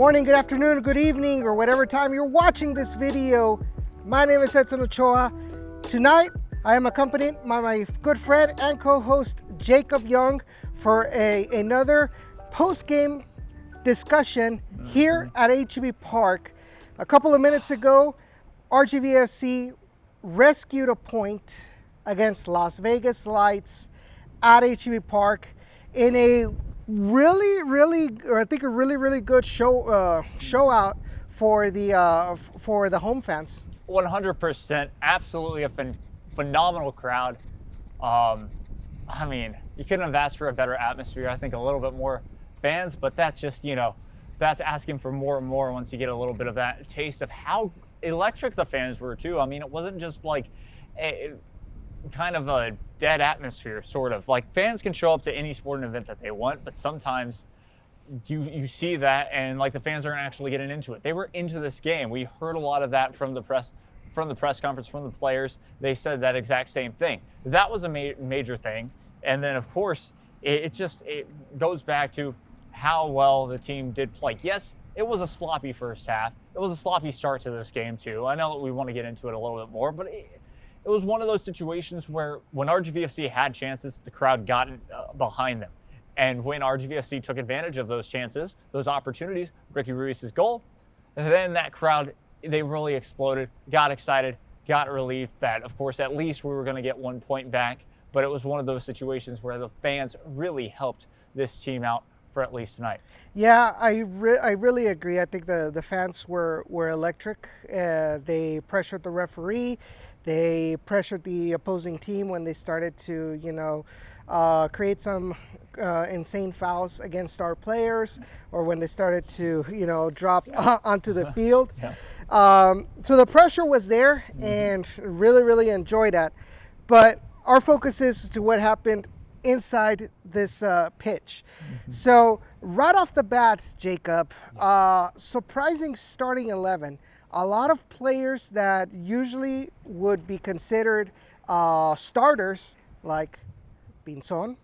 morning, good afternoon, good evening, or whatever time you're watching this video. My name is Edson Ochoa. Tonight, I am accompanied by my good friend and co-host Jacob Young for another post-game discussion here at HEB Park. A couple of minutes ago, RGVFC rescued a point against Las Vegas Lights at HEB Park in a really good show out for the home fans. 100%, absolutely a phenomenal crowd. I mean, you couldn't have asked for a better atmosphere. I think a little bit more fans, but that's just, that's asking for more and more once you get a little bit of that taste of how electric the fans were too. I mean, it wasn't just like kind of a dead atmosphere, sort of. Like, fans can show up to any sporting event that they want, but sometimes you see that and like the fans aren't actually getting into it. They were into this game. We heard a lot of that from the press conference, from the players. They said that exact same thing. That was a major thing. And then of course, it goes back to how well the team did play. Yes, it was a sloppy first half. It was a sloppy start to this game too. I know that we want to get into it a little bit more, but it was one of those situations where when RGVFC had chances, the crowd got behind them. And when RGVFC took advantage of those chances, those opportunities, Ricky Ruiz's goal, then that crowd, they really exploded, got excited, got relieved that, of course, at least we were going to get 1 point back. But it was one of those situations where the fans really helped this team out for at least tonight. Yeah, I really agree. I think the fans were electric. They pressured the referee. They pressured the opposing team when they started to, create some insane fouls against our players, or when they started to, drop onto the field. Yeah. So the pressure was there, and really enjoyed that. But our focus is to what happened inside this pitch. So right off the bat, Jacob, surprising starting 11. A lot of players that usually would be considered starters, like Pinzon,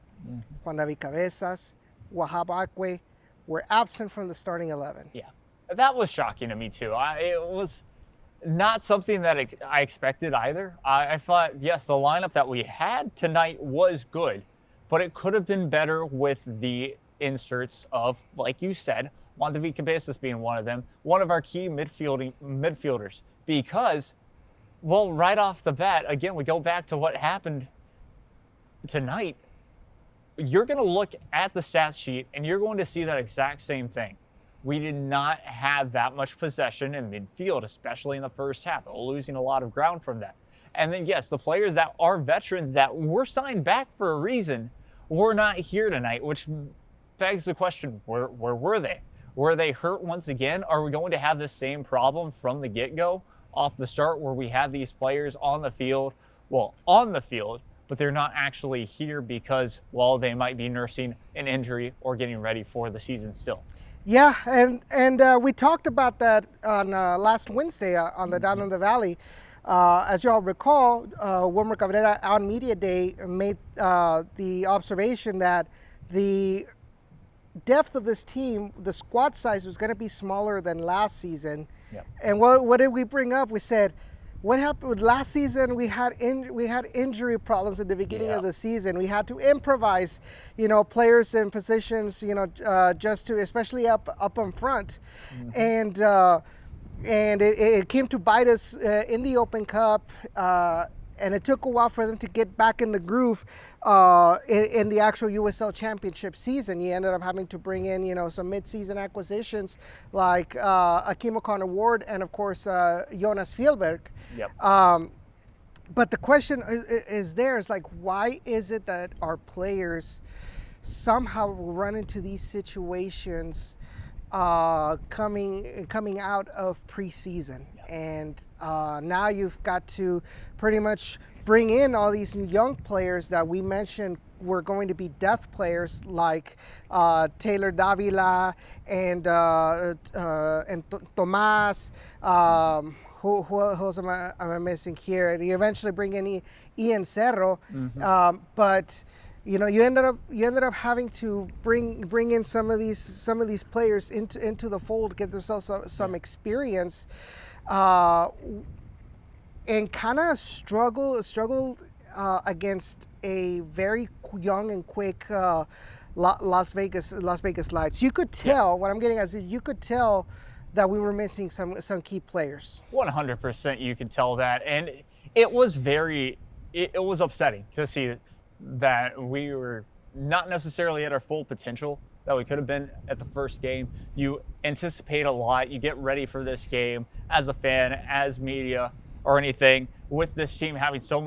Juan David Cabezas, Wahab Akwe, were absent from the starting 11. Yeah, that was shocking to me too. It was not something that I expected either. I thought, yes, the lineup that we had tonight was good, but it could have been better with the inserts of, like you said, Juan David Cabezas being one of them, one of our key midfielders. Because, well, right off the bat, again, we go back to what happened tonight. You're going to look at the stats sheet and you're going to see that exact same thing. We did not have that much possession in midfield, especially in the first half, losing a lot of ground from that. And then, yes, the players that are veterans that were signed back for a reason were not here tonight, which begs the question, where were they? Were they hurt once again? Are we going to have the same problem from the get-go off the start where we have these players on the field, but they're not actually here because, well, they might be nursing an injury or getting ready for the season still? Yeah, and we talked about that on last Wednesday on the Down in the Valley. As you all recall, Wilmer Cabrera on Media Day made the observation that the depth of this team, the squad size, was going to be smaller than last season. Yep. And what did we bring up? We said, what happened with last season? We had injury problems at the beginning of the season. We had to improvise, players in positions, just to, especially up in front, and it came to bite us in the Open Cup, and it took a while for them to get back in the groove in the actual USL Championship season. You ended up having to bring in, some mid-season acquisitions like Akeem O'Connor-Ward and, of course, Jonas Fjellberg. Yep. But the question is like, why is it that our players somehow run into these situations coming out of preseason? Yep. And now you've got to pretty much bring in all these young players that we mentioned were going to be depth players, like Taylor Davila and Tomas. Who else am I missing here? And you eventually bring in Ian Cerro, but you ended up having to bring in some of these players into the fold, get themselves some experience, and kind of struggled against a very young and quick Las Vegas Lights. You could tell what I'm getting at is you could tell that we were missing some key players. 100%, you could tell that, and it was it was upsetting to see that we were not necessarily at our full potential that we could have been at the first game. You anticipate a lot. You get ready for this game as a fan, as media, or anything, with this team having so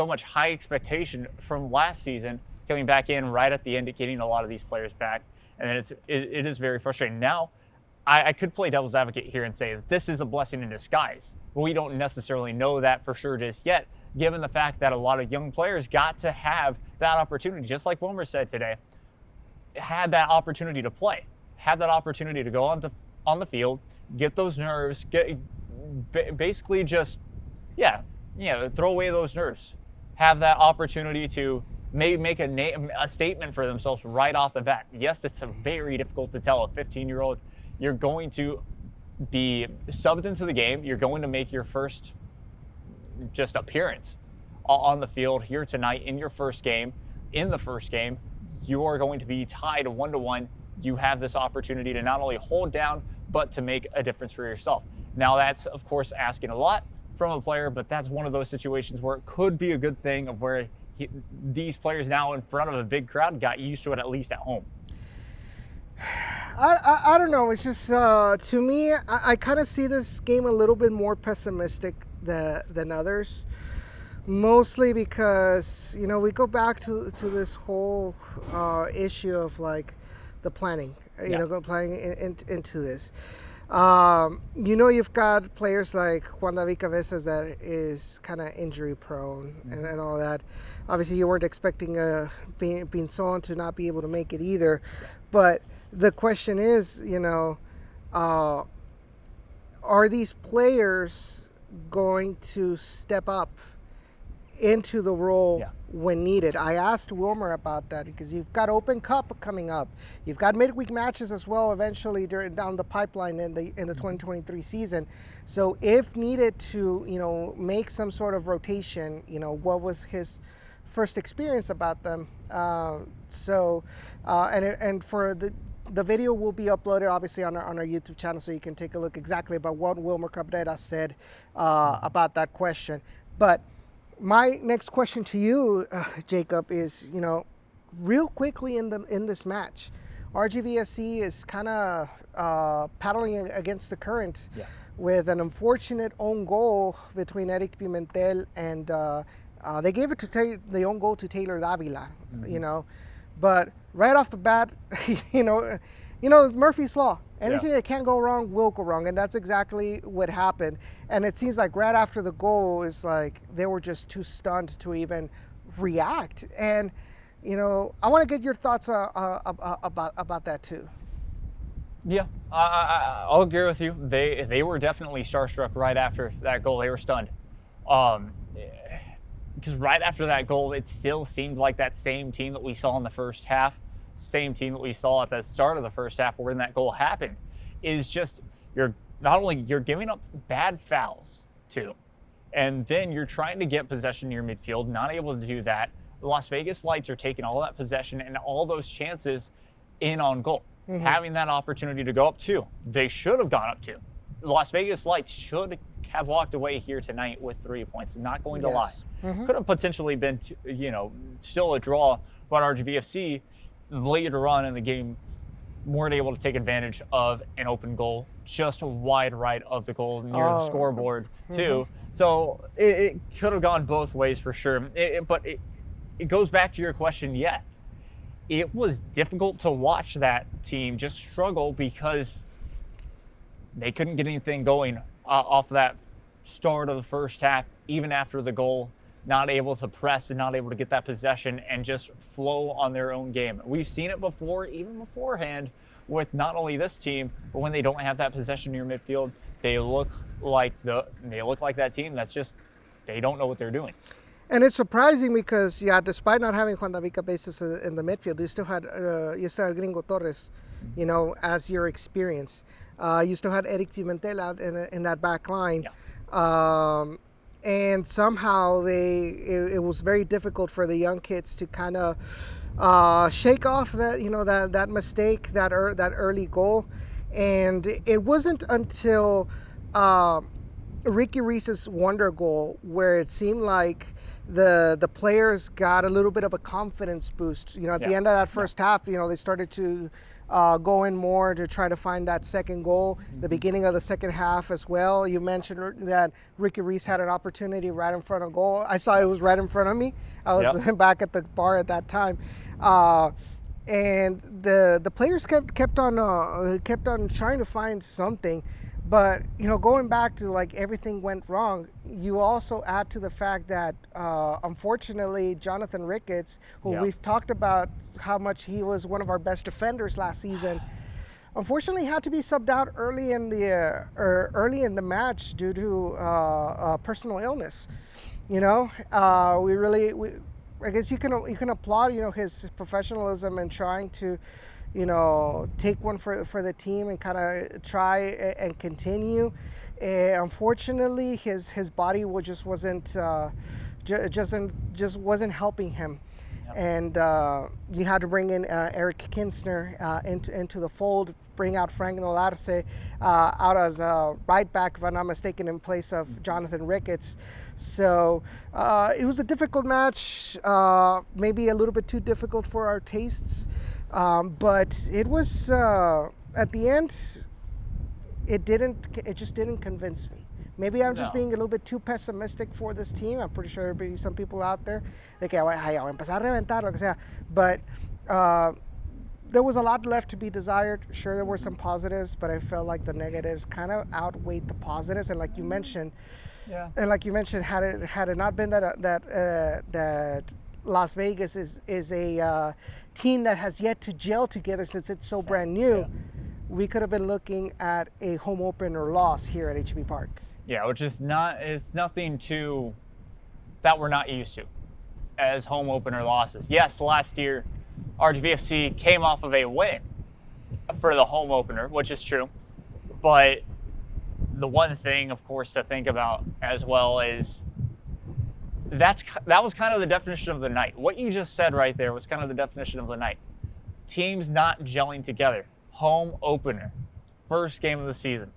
much high expectation from last season, coming back in right at the end, getting a lot of these players back, and it is very frustrating. Now, I could play devil's advocate here and say that this is a blessing in disguise, but we don't necessarily know that for sure just yet, given the fact that a lot of young players got to have that opportunity, just like Wilmer said today, had that opportunity to play, had that opportunity to go on the field, get those nerves, basically just, throw away those nerves, have that opportunity to make a statement for themselves right off the bat. Yes, it's very difficult to tell a 15-year-old you're going to be subbed into the game. You're going to make your first just appearance on the field here tonight in your first game. In the first game, you are going to be tied 1-1. You have this opportunity to not only hold down, but to make a difference for yourself. Now, that's, of course, asking a lot from a player, but that's one of those situations where it could be a good thing of where these players now in front of a big crowd got used to it, at least at home. I don't know. It's just, to me, I kind of see this game a little bit more pessimistic than others. Mostly because, we go back to this whole issue of like the planning, planning into this. You've got players like Juan David Cabezas that is kind of injury prone and all that. Obviously, you weren't expecting Pinzon to not be able to make it either. But the question is, are these players going to step up into the role when needed? I asked Wilmer about that because you've got Open Cup coming up. You've got midweek matches as well eventually down the pipeline in the 2023 season. So if needed to, make some sort of rotation, what was his first experience about them? And for the video will be uploaded obviously on our YouTube channel, so you can take a look exactly about what Wilmer Cabrera said about that question. But my next question to you, Jacob, is real quickly in this match, RGVFC is kind of paddling against the current with an unfortunate own goal between Eric Pimentel and they gave it to the own goal to Taylor Davila, but right off the bat, Murphy's Law. Anything that can't go wrong will go wrong, and that's exactly what happened. And it seems like right after the goal is like they were just too stunned to even react. And I want to get your thoughts about that too. Yeah, I'll agree with you. They were definitely starstruck right after that goal. They were stunned. Because right after that goal, it still seemed like that same team that we saw in the first half, same team that we saw at the start of the first half when that goal happened, is just you're giving up bad fouls too, and then you're trying to get possession in your midfield, not able to do that. The Las Vegas Lights are taking all that possession and all those chances in on goal, having that opportunity to go up 2. They should have gone up 2. The Las Vegas Lights should have walked away here tonight with 3 points. Not going to lie. Could have potentially been, still a draw, but RGVFC later on in the game weren't able to take advantage of an open goal just wide right of the goal near the scoreboard too. So it could have gone both ways for sure. But it goes back to your question. Yeah, it was difficult to watch that team just struggle because they couldn't get anything going off that start of the first half, even after the goal. Not able to press and not able to get that possession and just flow on their own game. We've seen it before, even beforehand, with not only this team, but when they don't have that possession near midfield, they look like that team that's just, they don't know what they're doing. And it's surprising because, despite not having Juan David Cabezas in the midfield, you still had Gringo Torres, as your experience. You still had Eric Pimentel out in that back line. Yeah. And somehow it was very difficult for the young kids to kind of shake off that mistake, that early goal. And it wasn't until Ricky Reese's wonder goal where it seemed like the players got a little bit of a confidence boost. At the end of that first half, they started to go in more to try to find that second goal. The beginning of the second half as well. You mentioned that Ricky Reese had an opportunity right in front of goal. I saw it was right in front of me. I was back at the bar at that time. And the players kept on trying to find something. But, going back to like everything went wrong, you also add to the fact that, unfortunately, Jonathan Ricketts, who we've talked about how much he was one of our best defenders last season, unfortunately had to be subbed out early in the match due to personal illness. I guess you can applaud, his professionalism and trying to, take one for the team and kind of try and continue. Unfortunately, his body wasn't helping him, and you had to bring in Eric Kinsner into the fold, bring out Frank Nolarse out as a right back, if I'm not mistaken, in place of Jonathan Ricketts. So it was a difficult match, maybe a little bit too difficult for our tastes. But it was at the end. It just didn't convince me. Maybe I'm just being a little bit too pessimistic for this team. I'm pretty sure there'll be some people out there that voy a empezar a reventar, lo que sea. But there was a lot left to be desired. Sure, there were some positives, but I felt like the negatives kind of outweighed the positives. And like you mentioned, had it not been that Las Vegas is a team that has yet to gel together since it's so brand new, we could have been looking at a home opener loss here at HB Park. Yeah, which is it's nothing that we're not used to as home opener losses. Yes, last year RGVFC came off of a win for the home opener, which is true. But the one thing, of course, to think about as well is that was kind of the definition of the night. What you just said right there was kind of the definition of the night. Teams not gelling together. Home opener. First game of the season.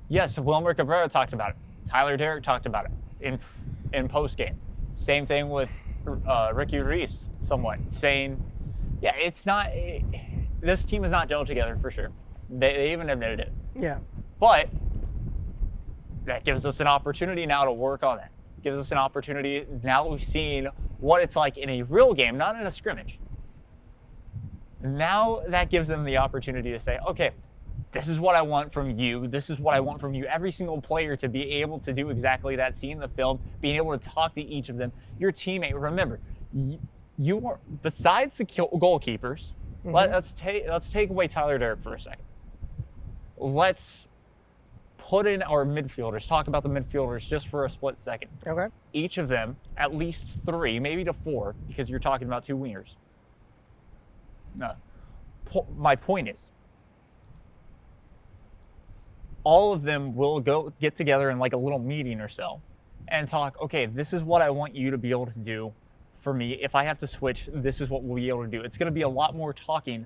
Yes, Wilmer Cabrera talked about it. Tyler Derrick talked about it in post game. Same thing with Ricky Reese, somewhat saying, this team is not gelled together for sure. They even admitted it. Yeah. But that gives us an opportunity now to work on that. Gives us an opportunity now that we've seen what it's like in a real game, not in a scrimmage. Now that gives them the opportunity to say, okay, this is what I want from you. This is what I want from you. Every single player to be able to do exactly that, seeing the film, being able to talk to each of them. Your teammate, remember, you are, besides the goalkeepers, let's take away Tyler Derrick for a second. Let's put in our midfielders, talk about the midfielders just for a split second. Okay. Each of them, at least 3, maybe to 4, because you're talking about 2 wingers. No. My point is, all of them will get together in like a little meeting or so and talk, okay, this is what I want you to be able to do for me. If I have to switch, this is what we'll be able to do. It's going to be a lot more talking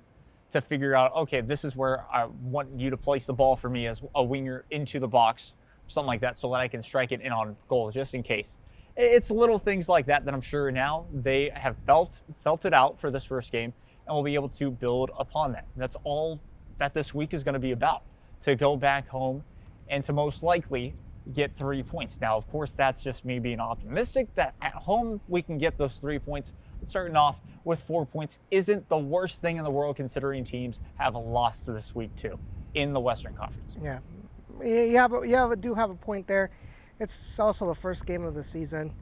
to figure out, okay, this is where I want you to place the ball for me as a winger into the box, something like that, so that I can strike it in on goal, just in case. It's little things like that I'm sure now they have felt it out for this first game, and we'll be able to build upon that. That's all that this week is going to be about, to go back home and to most likely get 3 points. Now, of course, that's just me being optimistic that at home we can get those 3 points. But starting off with 4 points isn't the worst thing in the world, considering teams have lost this week too in the Western Conference. Yeah, you do have a point there. It's also the first game of the season,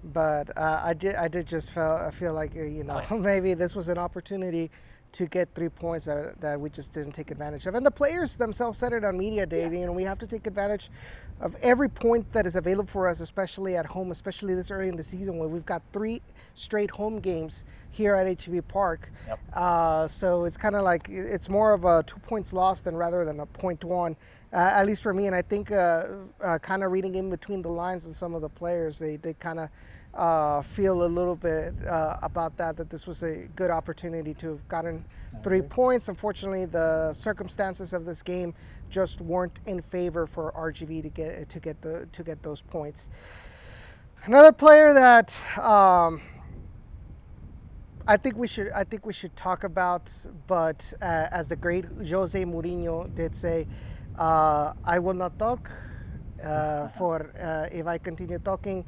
but I did just feel like maybe this was an opportunity to get 3 points that we just didn't take advantage of. And the players themselves said it on media day. We have to take advantage of every point that is available for us, especially at home, especially this early in the season when we've got 3 straight home games here at HGV Park. Yep. So it's kind of like it's more of a 2 points lost rather than a point won, at least for me. And I think kind of reading in between the lines of some of the players, they kind of feel a little bit about that this was a good opportunity to have gotten 3 points. Unfortunately, the circumstances of this game just weren't in favor for RGV to get those points. Another player that I think we should talk about, but as the great Jose Mourinho did say, I will not talk. For if I continue talking,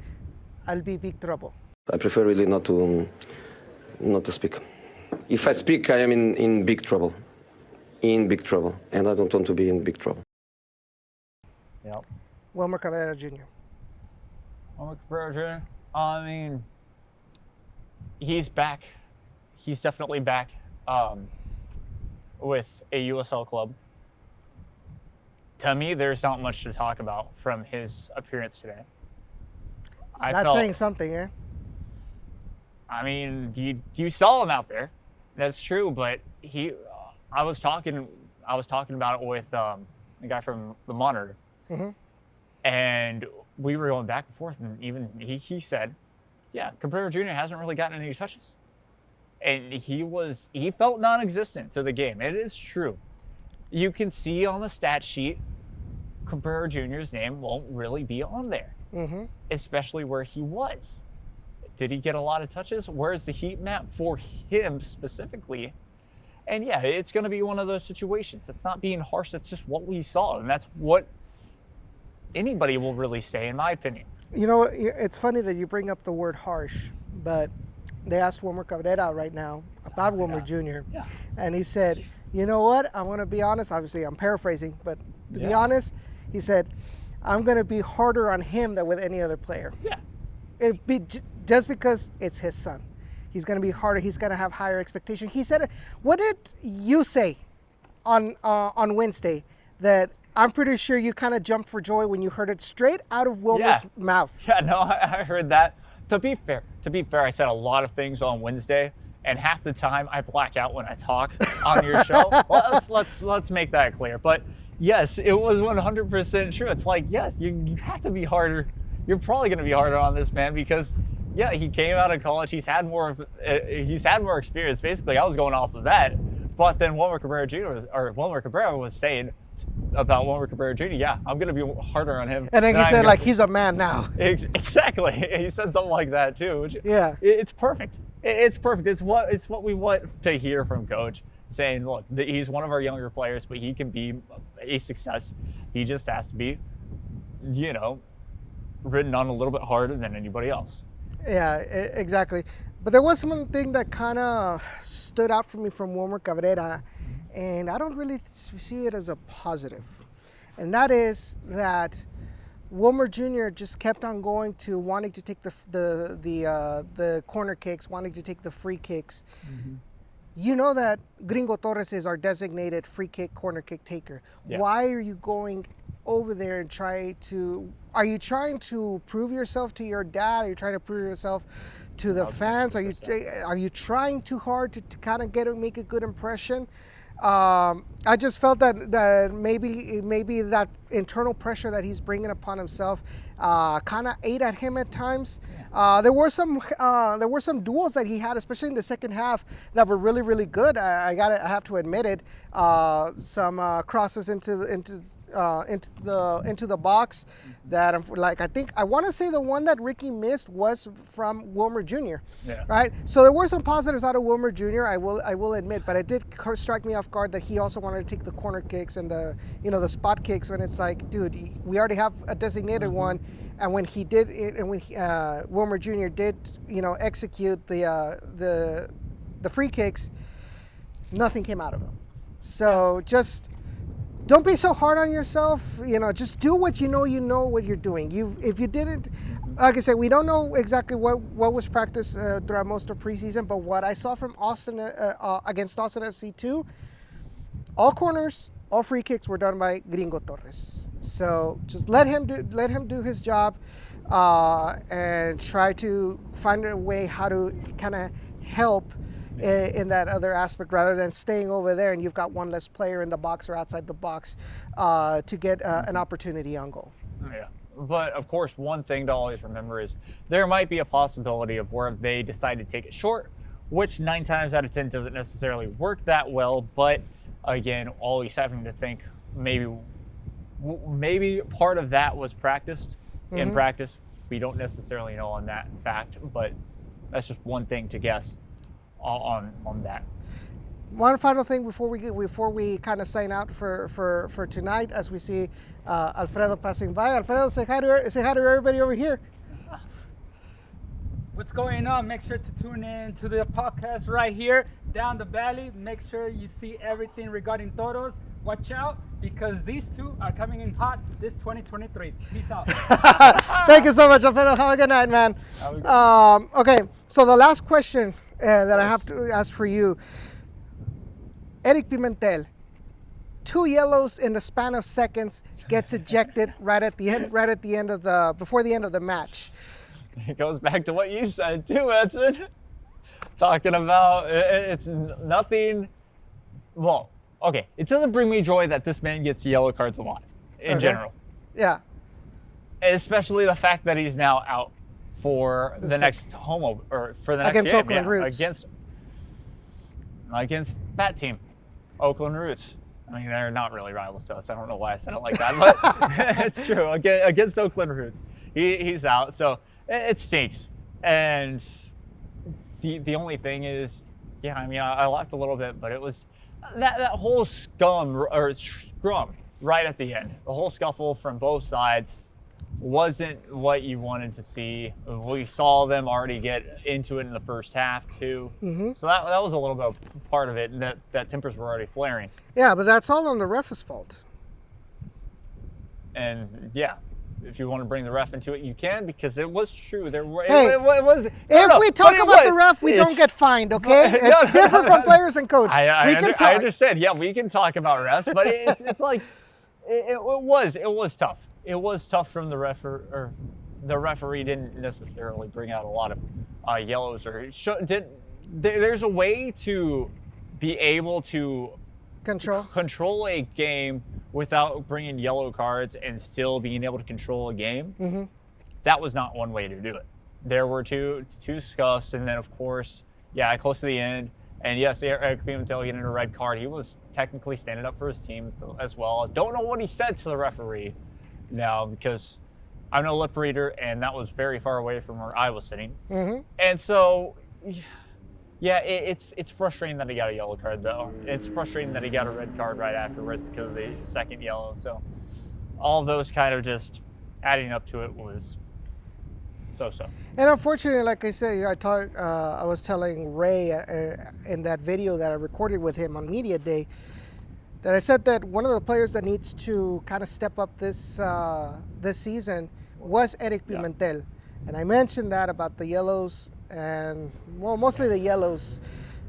I'll be big trouble. I prefer really not to speak. If I speak, I am in big trouble. In big trouble. And I don't want to be in big trouble. Yep. Wilmer Cabrera Jr. Wilmer Cabrera Jr. I mean, he's back. He's definitely back with a USL club. To me, there's not much to talk about from his appearance today. Not saying something, eh? I mean, you saw him out there. That's true, but I was talking about it with the guy from the Monitor, and we were going back and forth, and even he said, yeah, Cabrera Jr. hasn't really gotten any touches, and he felt non-existent to the game. It is true. You can see on the stat sheet, Cabrera Jr.'s name won't really be on there. Especially where he was. Did he get a lot of touches? Where's the heat map for him specifically? And yeah, it's going to be one of those situations. That's not being harsh. That's just what we saw. And that's what anybody will really say, in my opinion. You know, it's funny that you bring up the word harsh, but they asked Wilmer Cabrera right now about Wilmer Jr. Yeah. And he said, you know what? I want to be honest. Obviously, I'm paraphrasing, but to be honest, he said, I'm going to be harder on him than with any other player. Yeah. Just because it's his son. He's going to be harder. He's going to have higher expectations. He said, what did you say on Wednesday that I'm pretty sure you kind of jumped for joy when you heard it straight out of Wilmer's mouth? Yeah, no, I heard that. To be fair, I said a lot of things on Wednesday, and half the time I black out when I talk on your show. Let's make that clear. But yes, it was 100% true. It's like, yes, you have to be harder. You're probably going to be harder on this man because, yeah, he came out of college. He's had more experience. Basically, I was going off of that. But then Wilmer Cabrera was saying about Wilmer Cabrera Jr., yeah, I'm going to be harder on him. And then he said, like, he's a man now. Exactly. He said something like that, too. Which, yeah. It's perfect. It's perfect. It's what we want to hear from Coach, saying, look, he's one of our younger players, but he can be a success. He just has to be, ridden on a little bit harder than anybody else. Yeah, exactly. But there was one thing that kind of stood out for me from Wilmer Cabrera, and I don't really see it as a positive. And that is that Wilmer Jr. just kept on going to wanting to take the corner kicks, wanting to take the free kicks. You know that Gringo Torres is our designated free kick, corner kick taker. Yeah. Why are you going over there and are you trying to prove yourself to your dad? Are you trying to prove yourself to the fans? Are you trying too hard to kind of make a good impression? I just felt that maybe that internal pressure that he's bringing upon himself kind of ate at him at times. There were some duels that he had, especially in the second half, that were really, really good. I have to admit it. Some crosses into the box that I want to say the one that Ricky missed was from Wilmer Jr. Yeah. Right. So there were some positives out of Wilmer Jr. I will admit, but it did strike me off guard that he also wanted to take the corner kicks and the spot kicks when it's like, dude, we already have a designated one. And when he did it, and when Wilmer Jr. did, execute the free kicks, nothing came out of him. So just don't be so hard on yourself. Just do what you know what you're doing. If you didn't, like I said, we don't know exactly what was practiced throughout most of preseason, but what I saw from Austin against Austin FC 2, all corners, all free kicks were done by Gringo Torres. So just let him do his job, and try to find a way how to kind of help in that other aspect, rather than staying over there and you've got one less player in the box or outside the box to get an opportunity on goal. Yeah. But of course, one thing to always remember is there might be a possibility of where they decide to take it short, which 9 times out of 10 doesn't necessarily work that well. But again, always having to think maybe part of that was practiced in practice. We don't necessarily know on that fact, but that's just one thing to guess on that. One final thing before we kind of sign out for tonight, as we see Alfredo passing by. Alfredo, say hi to everybody over here. What's going on? Make sure to tune in to the podcast right here down the valley. Make sure you see everything regarding Toros. Watch out, because these two are coming in hot this 2023. Peace out. Thank you so much, Alfredo. Have a good night, man. Okay, so the last question that I have to ask for you, Eric Pimentel, 2 yellows in the span of seconds, gets ejected before the end of the match. It goes back to what you said too, Edson. Talking about it's nothing. Well, okay, it doesn't bring me joy that this man gets yellow cards a lot in general. Yeah. Especially the fact that he's now out for the next for the next against game, Oakland Roots. Against that team, Oakland Roots. I mean, they're not really rivals to us. I don't know why I said it like that, but it's true. Against Oakland Roots, he's out, so it stinks. And the only thing is, I mean, I laughed a little bit, but it was that whole scrum right at the end. The whole scuffle from both sides wasn't what you wanted to see. We saw them already get into it in the first half too. So that was a little bit of part of it, and that tempers were already flaring. Yeah, but that's all on the ref's fault. And if you want to bring the ref into it, you can, because it was true. It was. If we talk about the ref, we don't get fined, okay? It's different from players and coach. I understand. Yeah, we can talk about refs, but it's like it was tough. It was tough from the referee. The referee didn't necessarily bring out a lot of yellows, or there's a way to be able to control a game without bringing yellow cards and still being able to control a game. That was not one way to do it. There were two scuffs, and then of course, close to the end, and yes, Eric Pimentel getting a red card. He was technically standing up for his team as well. Don't know what he said to the referee now, because I'm no lip reader, and that was very far away from where I was sitting. And so, it's frustrating that he got a yellow card, though. It's frustrating that he got a red card right afterwards because of the second yellow. So all those kind of just adding up to it was so-so. And unfortunately, like I said, I was telling Ray in that video that I recorded with him on Media Day, that I said that one of the players that needs to kind of step up this season was Eric Pimentel. And I mentioned that about the yellows, and mostly the yellows.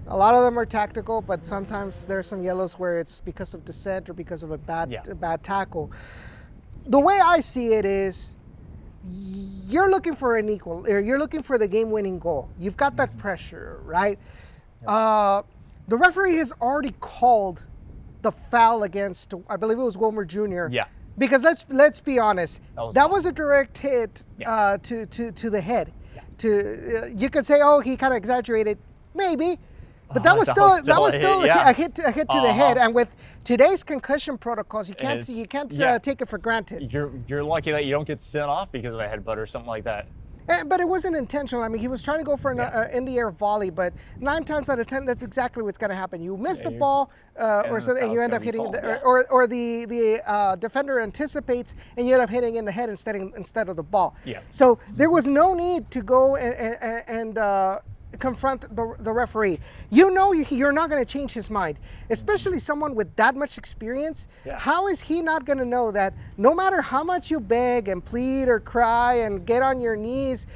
A lot of them are tactical, but sometimes there's some yellows where it's because of dissent or because of a bad tackle. The way I see it is, you're looking for an equal, or you're looking for the game-winning goal. You've got that pressure, right? The referee has already called the foul against, I believe it was Wilmer Jr. Because let's be honest, that was a direct hit to the head. You could say, oh, he kind of exaggerated, maybe, but that was still a hit to the head. And with today's concussion protocols, you can't take it for granted. You're lucky that you don't get sent off because of a headbutt or something like that. But it wasn't intentional. I mean, he was trying to go for an in-the-air volley, but 9 times out of 10, that's exactly what's going to happen. You miss the ball, or something, and you end up hitting, or the defender anticipates, and you end up hitting in the head instead of the ball. So there was no need to go and confront the referee. You know you're not going to change his mind, especially someone with that much experience. Yeah. How is he not going to know that no matter how much you beg and plead or cry and get on your knees,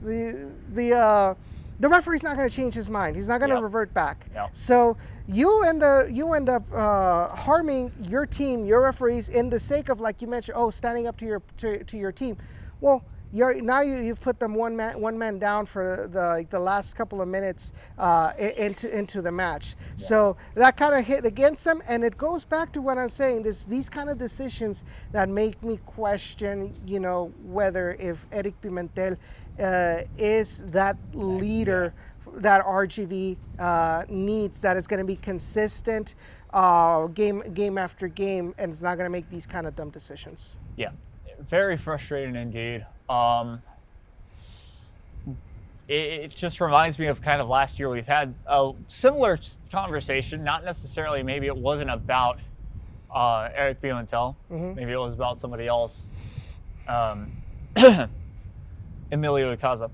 the referee's not going to change his mind. He's not going to revert back. Yep. So you end up harming your team, your referees, in the sake of, like you mentioned, standing up to your team. Well, you've put them one man down for the last couple of minutes into the match. Yeah. So that kind of hit against them, and it goes back to what I'm saying. These kind of decisions that make me question, whether if Eric Pimentel is that leader that RGV needs, that is going to be consistent game after game, and it's not going to make these kind of dumb decisions. Yeah, very frustrating indeed. It just reminds me of kind of last year. We've had a similar conversation, not necessarily, maybe it wasn't about Eric Pimentel. Mm-hmm. Maybe it was about somebody else, Emilio Icaza.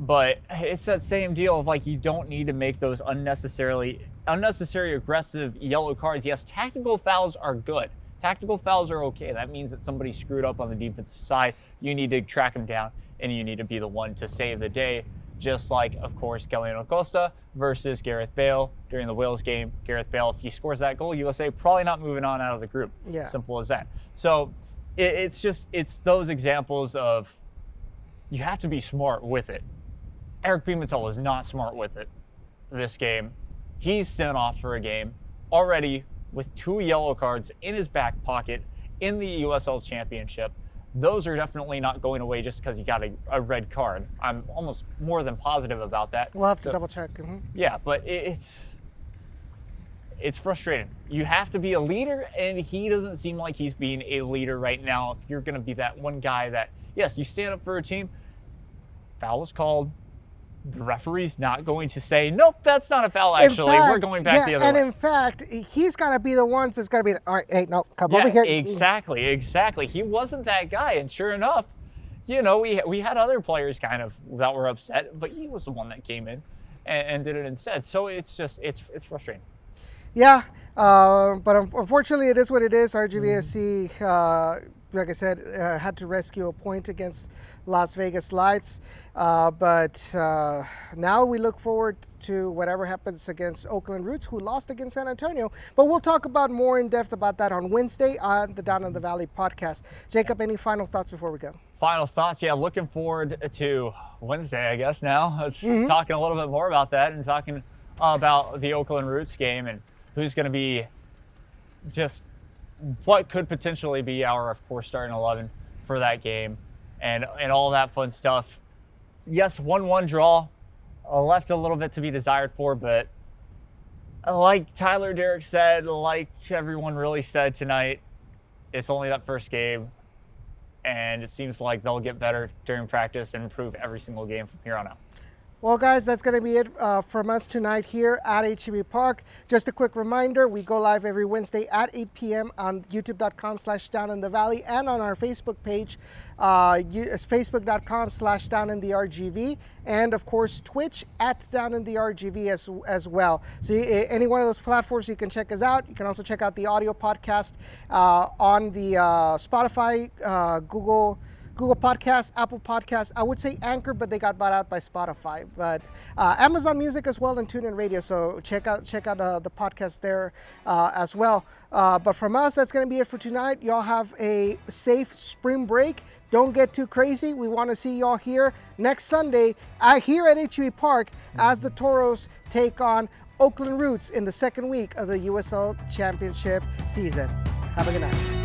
But it's that same deal of, like, you don't need to make those unnecessary aggressive yellow cards. Yes, tactical fouls are good. Tactical fouls are okay. That means that somebody screwed up on the defensive side. You need to track them down, and you need to be the one to save the day. Just like, of course, Kellyan Acosta versus Gareth Bale during the Wales game. Gareth Bale, if he scores that goal, USA probably not moving on out of the group. Yeah. Simple as that. So it's those examples of, you have to be smart with it. Eric Pimentel was not smart with it this game. He's sent off for a game already with 2 yellow cards in his back pocket in the USL Championship. Those are definitely not going away just because he got a red card. I'm almost more than positive about that. We'll have to double check. Mm-hmm. Yeah, but it's frustrating. You have to be a leader, and he doesn't seem like he's being a leader right now. If you're going to be that one guy that, yes, you stand up for a team, foul was called, the referee's not going to say, nope, that's not a foul, actually. We're going back the other way. And in fact, he's got to be the ones that's got to be, all right, hey, no, come over here. Exactly. He wasn't that guy. And sure enough, we had other players kind of that were upset, but he was the one that came in and did it instead. So it's frustrating. Yeah, but unfortunately, it is what it is. RGVFC, like I said, had to rescue a point against Las Vegas Lights. But now we look forward to whatever happens against Oakland Roots, who lost against San Antonio. But we'll talk about more in depth about that on Wednesday on the Down in the Valley podcast. Jacob, any final thoughts before we go? Final thoughts, yeah, looking forward to Wednesday, I guess now. Let's talking a little bit more about that and talking about the Oakland Roots game and who's going to be just what could potentially be our, of course, starting 11 for that game and all that fun stuff. Yes, 1-1 draw, left a little bit to be desired for, but like Tyler Derrick said, like everyone really said tonight, it's only that first game, and it seems like they'll get better during practice and improve every single game from here on out. Well, guys, that's going to be it from us tonight here at HEB Park. Just a quick reminder, we go live every Wednesday at 8 p.m. on youtube.com/downinthevalley and on our Facebook page, facebook.com/downintheRGV, and of course Twitch at downintheRGV as well. So any one of those platforms, you can check us out. You can also check out the audio podcast on the Spotify, Google Podcasts, Apple Podcasts. I would say Anchor, but they got bought out by Spotify. But Amazon Music as well, and TuneIn Radio. So check out the podcast there as well. But from us, that's going to be it for tonight. Y'all have a safe spring break. Don't get too crazy. We want to see y'all here next Sunday here at HEB Park as the Toros take on Oakland Roots in the second week of the USL Championship season. Have a good night.